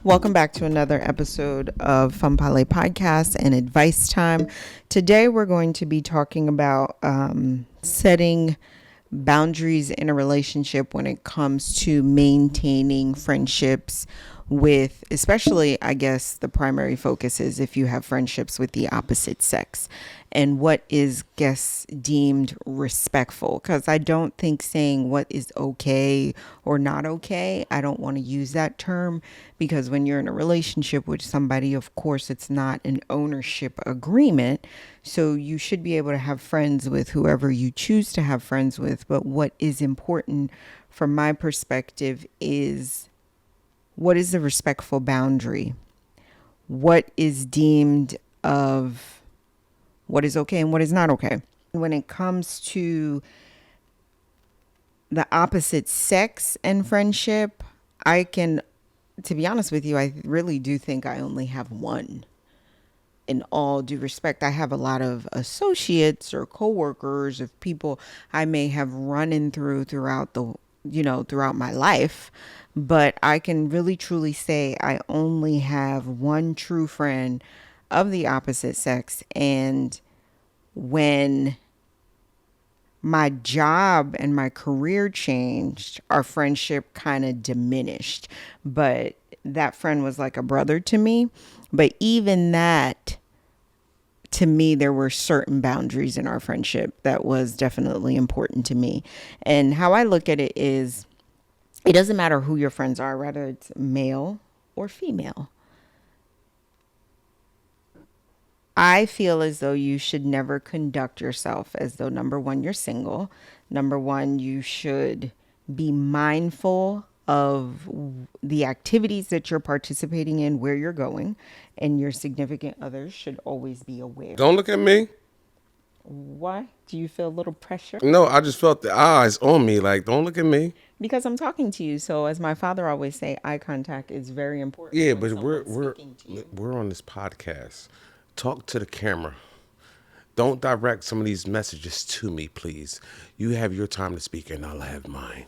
Welcome back to another episode of Fun Pale Podcast and Advice Time. Today we're going to be talking about setting boundaries in a relationship when it comes to maintaining friendships with, especially, I guess the primary focus is if you have friendships with the opposite sex, and what is guess deemed respectful. Because I don't think saying what is okay or not okay, I don't want to use that term, because when you're in a relationship with somebody, of course it's not an ownership agreement, so you should be able to have friends with whoever you choose to have friends with. But what is important from my perspective is, what is the respectful boundary? What is deemed of what is okay and what is not okay? When it comes to the opposite sex and friendship, to be honest with you, I really do think I only have one. In all due respect, I have a lot of associates or coworkers of people I may have throughout my life, but I can really truly say I only have one true friend of the opposite sex. And when my job and my career changed, our friendship kind of diminished. But that friend was like a brother to me. But even that, to me, there were certain boundaries in our friendship that was definitely important to me. And how I look at it is, it doesn't matter who your friends are, whether it's male or female. I feel as though you should never conduct yourself as though, number one, you're single. Number one, you should be mindful of the activities that you're participating in, where you're going, and your significant others should always be aware. Don't look at me. Why? Do you feel a little pressure? No, I just felt the eyes on me. Like, don't look at me. Because I'm talking to you. So, as my father always say, eye contact is very important Yeah, when but we're someone's we're speaking to you. we're on this podcast. Talk to the camera. Don't direct some of these messages to me, please. You have your time to speak, and I'll have mine.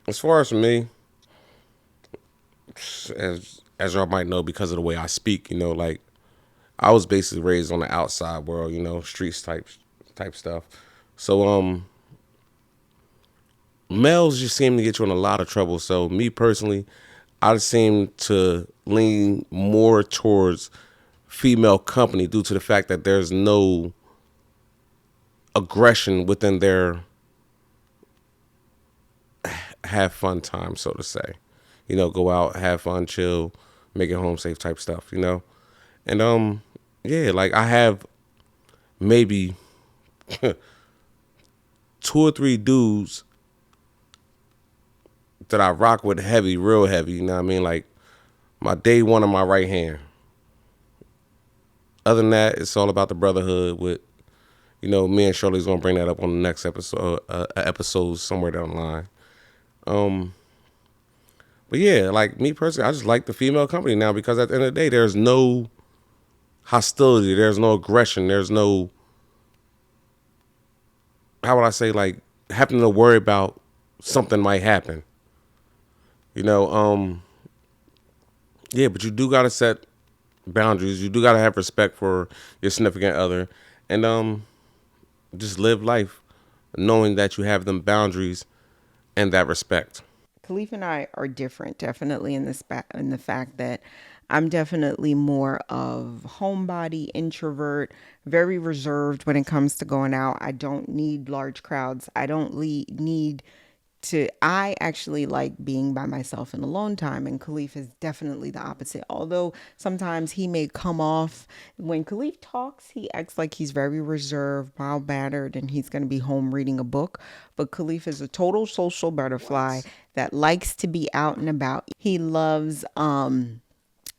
As far as me, as y'all might know, because of the way I speak, like I was basically raised on the outside world, streets type stuff. So males just seem to get you in a lot of trouble. So me personally, I seem to lean more towards female company due to the fact that there's no aggression within their have fun time, so to say. Go out, have fun, chill, make it home safe type stuff. And yeah, like I have maybe two or three dudes that I rock with heavy, real heavy, you know what I mean? Like my day one on my right hand. Other than that, it's all about the brotherhood with, me and Shirley's gonna bring that up on the next episode somewhere down the line. But yeah, like me personally, I just like the female company now because at the end of the day, there's no hostility, there's no aggression, there's no, how would I say, like having to worry about something might happen. You know, yeah, but you do gotta set boundaries. You do gotta have respect for your significant other, and just live life knowing that you have them boundaries and that respect. Khalif and I are different, definitely in the fact that I'm definitely more of homebody, introvert, very reserved when it comes to going out. I don't need large crowds. I don't need to. I actually like being by myself in alone time, and Khalif is definitely the opposite. Although sometimes he may come off, when Khalif talks, he acts like he's very reserved, mild mannered, and he's going to be home reading a book. But Khalif is a total social butterfly that likes to be out and about. He loves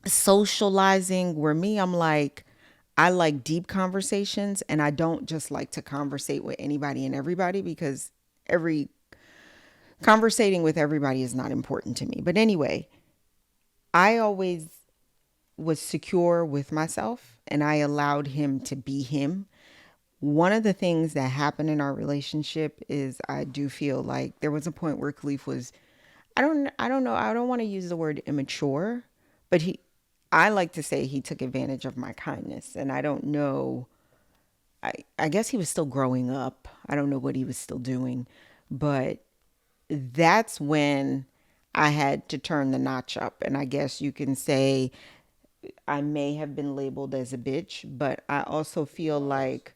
socializing, where me, I'm like, I like deep conversations, and I don't just like to conversate with anybody and everybody, because every conversating with everybody is not important to me. But anyway, I always was secure with myself, and I allowed him to be him. One of the things that happened in our relationship is, I do feel like there was a point where Khalif was, I don't know. I don't want to use the word immature, but I like to say he took advantage of my kindness. And I don't know. I guess he was still growing up. I don't know what he was still doing, but that's when I had to turn the notch up. And I guess you can say I may have been labeled as a bitch, but I also feel like,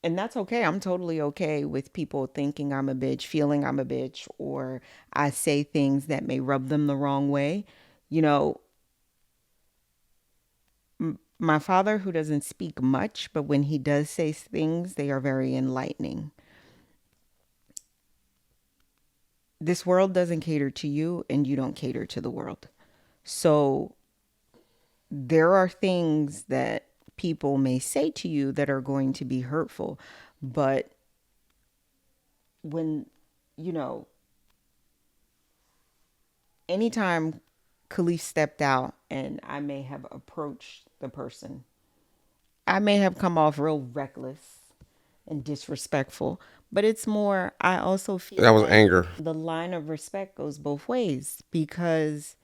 and that's okay. I'm totally okay with people thinking I'm a bitch, feeling I'm a bitch, or I say things that may rub them the wrong way. You know, my father, who doesn't speak much, but when he does say things, they are very enlightening. This world doesn't cater to you, and you don't cater to the world. So there are things that people may say to you that are going to be hurtful. But when, you know, anytime Khalif stepped out and I may have approached the person, I may have come off real reckless and disrespectful, but it's more, I also That feel was like anger. the line of respect goes both ways, because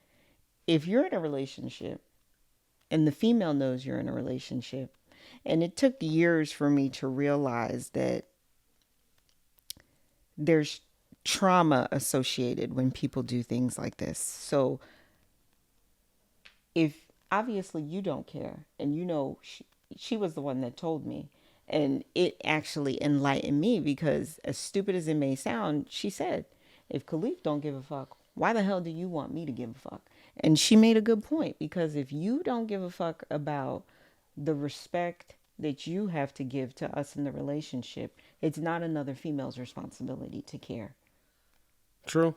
if you're in a relationship and the female knows you're in a relationship, and it took years for me to realize that there's trauma associated when people do things like this. So if obviously you don't care, and you know she was the one that told me, and it actually enlightened me, because as stupid as it may sound, she said, if Khalif don't give a fuck, why the hell do you want me to give a fuck? And she made a good point, because if you don't give a fuck about the respect that you have to give to us in the relationship, it's not another female's responsibility to care. True.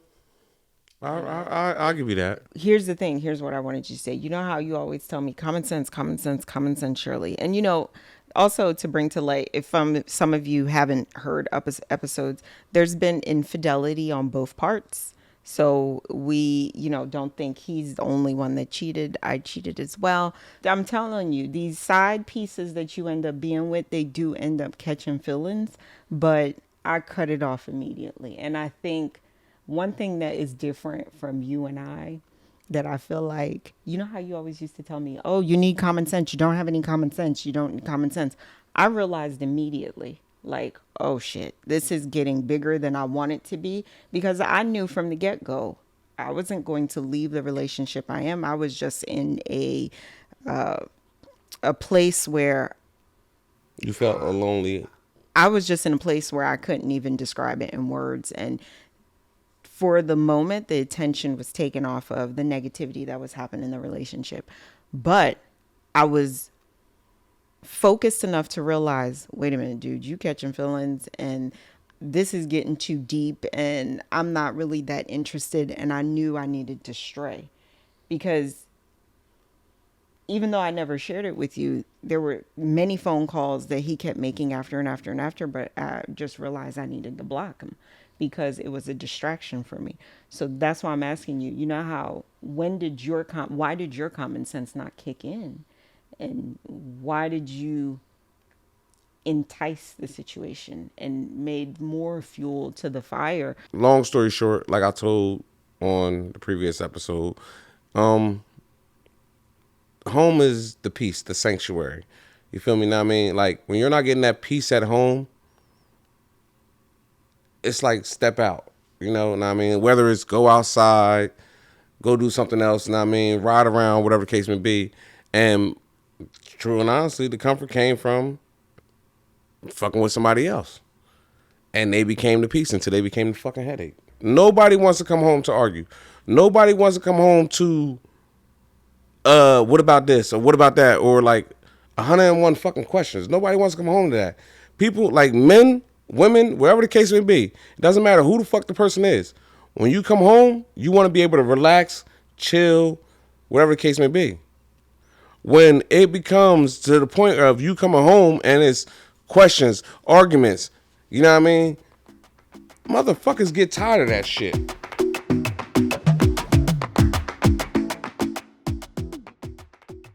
I'll give you that. Here's the thing. Here's what I wanted you to say. You know how you always tell me common sense, common sense, common sense, Shirley. And you know, also to bring to light, if some of you haven't heard episodes, there's been infidelity on both parts. So we, don't think he's the only one that cheated. I cheated as well. I'm telling you, these side pieces that you end up being with, they do end up catching feelings, but I cut it off immediately. And I think one thing that is different from you and I, that I feel like, you know how you always used to tell me, oh, you need common sense. You don't have any common sense. You don't need common sense. I realized immediately, like, oh shit, this is getting bigger than I want it to be, because I knew from the get go, I wasn't going to leave the relationship I am. I was just in a place where You felt lonely. I was just in a place where I couldn't even describe it in words. And for the moment, the attention was taken off of the negativity that was happening in the relationship. But I was focused enough to realize, wait a minute, dude, you catching feelings, and this is getting too deep, and I'm not really that interested. And I knew I needed to stray, because even though I never shared it with you, there were many phone calls that he kept making after and after and after, but I just realized I needed to block him, because it was a distraction for me. So that's why I'm asking you, you know how, why did your common sense not kick in? And why did you entice the situation and made more fuel to the fire? Long story short, like I told on the previous episode, home is the peace, the sanctuary. You feel me? Now I mean, like when you're not getting that peace at home, it's like step out. You know, and I mean, whether it's go outside, go do something else, and I mean, ride around, whatever the case may be. And true and honestly, the comfort came from fucking with somebody else. And they became the peace until they became the fucking headache. Nobody wants to come home to argue. Nobody wants to come home to what about this or what about that, or like 101 fucking questions. Nobody wants to come home to that. People, like men, women, wherever the case may be, it doesn't matter who the fuck the person is. When you come home, you want to be able to relax, chill, whatever the case may be. When it becomes to the point of you coming home and it's questions, arguments, you know what I mean? Motherfuckers get tired of that shit.